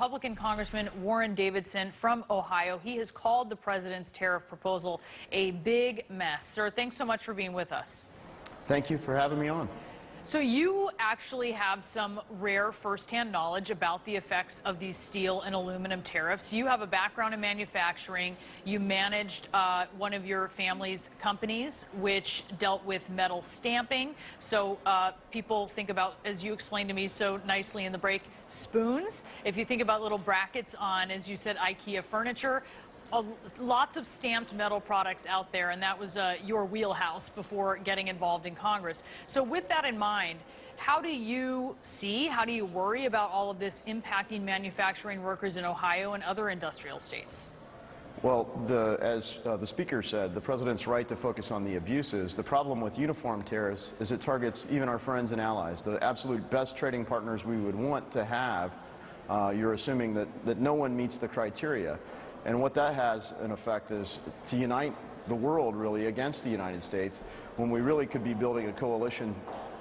Republican Congressman Warren Davidson from Ohio. He has called the president's tariff proposal a big mess. Sir, thanks so much for being with us. Thank you for having me on. So you actually have some rare firsthand knowledge about the effects of these steel and aluminum tariffs. You have a background in manufacturing. You managed one of your family's companies, which dealt with metal stamping. So people think about, as you explained to me so nicely in the break, spoons. If you think about little brackets on, as you said, IKEA furniture, lots of stamped metal products out there, and that was your wheelhouse before getting involved in Congress. So with that in mind, how do you worry about all of this impacting manufacturing workers in Ohio and other industrial states? Well, as the speaker said, the president's right to focus on the abuses. The problem with uniform tariffs is it targets even our friends and allies, the absolute best trading partners we would want to have. You're assuming that no one meets the criteria. And what that has in effect is to unite the world really against the United States, when we really could be building a coalition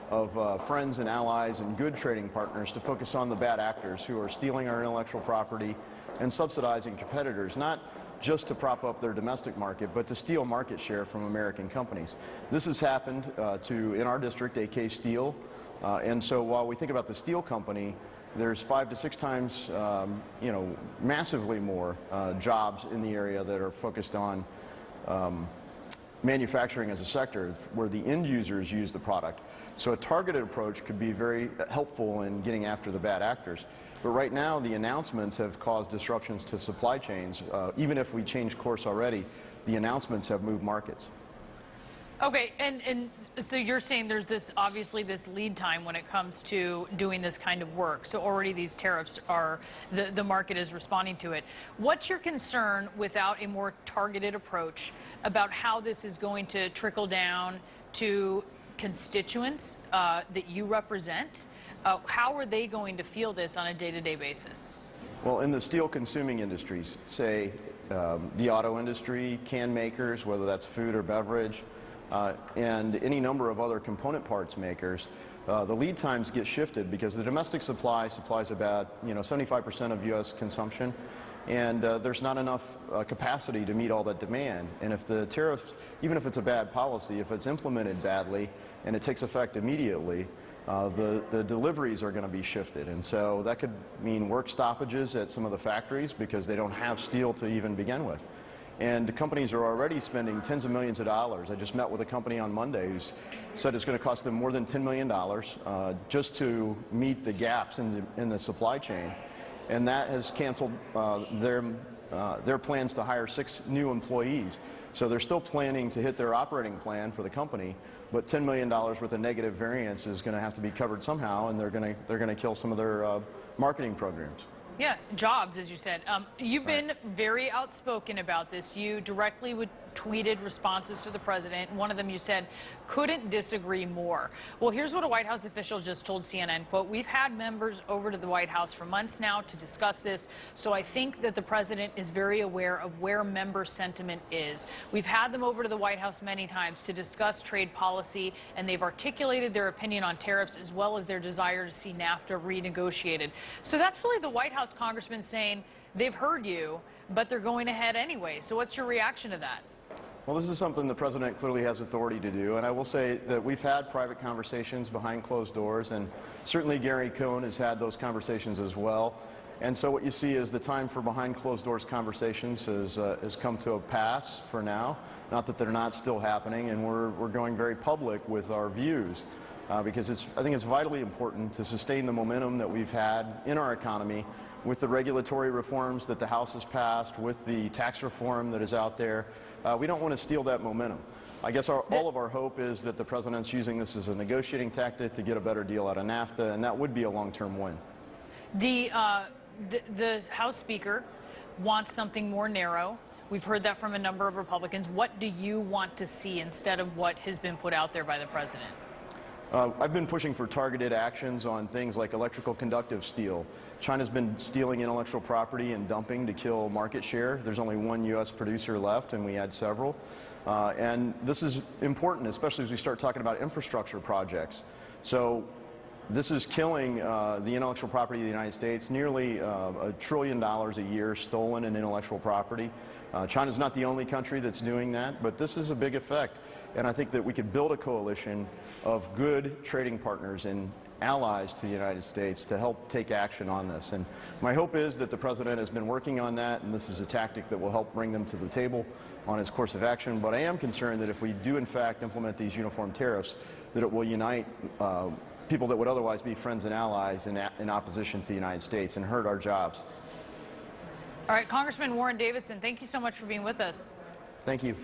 of friends and allies and good trading partners to focus on the bad actors who are stealing our intellectual property and subsidizing competitors, not just to prop up their domestic market, but to steal market share from American companies. This has happened in our district, AK Steel, and so while we think about the steel company, there's 5 to 6 times, massively more jobs in the area that are focused on manufacturing as a sector where the end users use the product. So a targeted approach could be very helpful in getting after the bad actors. But right now, the announcements have caused disruptions to supply chains. Even if we change course already, the announcements have moved markets. Okay, and so you're saying there's obviously this lead time when it comes to doing this kind of work. So already these tariffs are, the market is responding to it. What's your concern without a more targeted approach about how this is going to trickle down to constituents that you represent? How are they going to feel this on a day-to-day basis? Well, in the steel consuming industries, say the auto industry, can makers, whether that's food or beverage, and any number of other component parts makers, the lead times get shifted because the domestic supply supplies about 75% of U.S. consumption, and there's not enough capacity to meet all that demand. And if the tariffs, even if it's a bad policy, if it's implemented badly and it takes effect immediately, the deliveries are going to be shifted. And so that could mean work stoppages at some of the factories because they don't have steel to even begin with. And companies are already spending tens of millions of dollars. I just met with a company on Monday who said it's going to cost them more than $10 million just to meet the gaps in the supply chain. And that has canceled their plans to hire 6 new employees. So they're still planning to hit their operating plan for the company, but $10 million worth of negative variance is going to have to be covered somehow, and they're going to kill some of their marketing programs. Yeah, jobs, as you said. You've been very outspoken about this. You directly tweeted responses to the president. One of them you said, couldn't disagree more. Well, here's what a White House official just told CNN, quote, "We've had members over to the White House for months now to discuss this, so I think that the president is very aware of where member sentiment is. We've had them over to the White House many times to discuss trade policy, and they've articulated their opinion on tariffs as well as their desire to see NAFTA renegotiated." So that's really the White House congressman saying they've heard you, but they're going ahead anyway. So what's your reaction to that? Well, this is something the president clearly has authority to do, and I will say that we've had private conversations behind closed doors, and certainly Gary Cohn has had those conversations as well. And so what you see is the time for behind closed doors conversations has come to a pass for now. Not that they're not still happening, and we're going very public with our views because I think it's vitally important to sustain the momentum that we've had in our economy with the regulatory reforms that the House has passed, with the tax reform that is out there. We don't want to steal that momentum. I guess all of our hope is that the president's using this as a negotiating tactic to get a better deal out of NAFTA, and that would be a long-term win. The House Speaker wants something more narrow. We've heard that from a number of Republicans. What do you want to see instead of what has been put out there by the president? I've been pushing for targeted actions on things like electrical conductive steel. China's been stealing intellectual property and dumping to kill market share. There's only one U.S. producer left, and we had several. And this is important, especially as we start talking about infrastructure projects. So This is killing the intellectual property of the United States. Nearly $1 trillion a year stolen in intellectual property. China's not the only country that's doing that, but this is a big effect. And I think that we could build a coalition of good trading partners and allies to the United States to help take action on this. And my hope is that the President has been working on that, and this is a tactic that will help bring them to the table on his course of action. But I am concerned that if we do in fact implement these uniform tariffs, that it will unite people that would otherwise be friends and allies in opposition to the United States and hurt our jobs. All right, Congressman Warren Davidson, thank you so much for being with us. Thank you.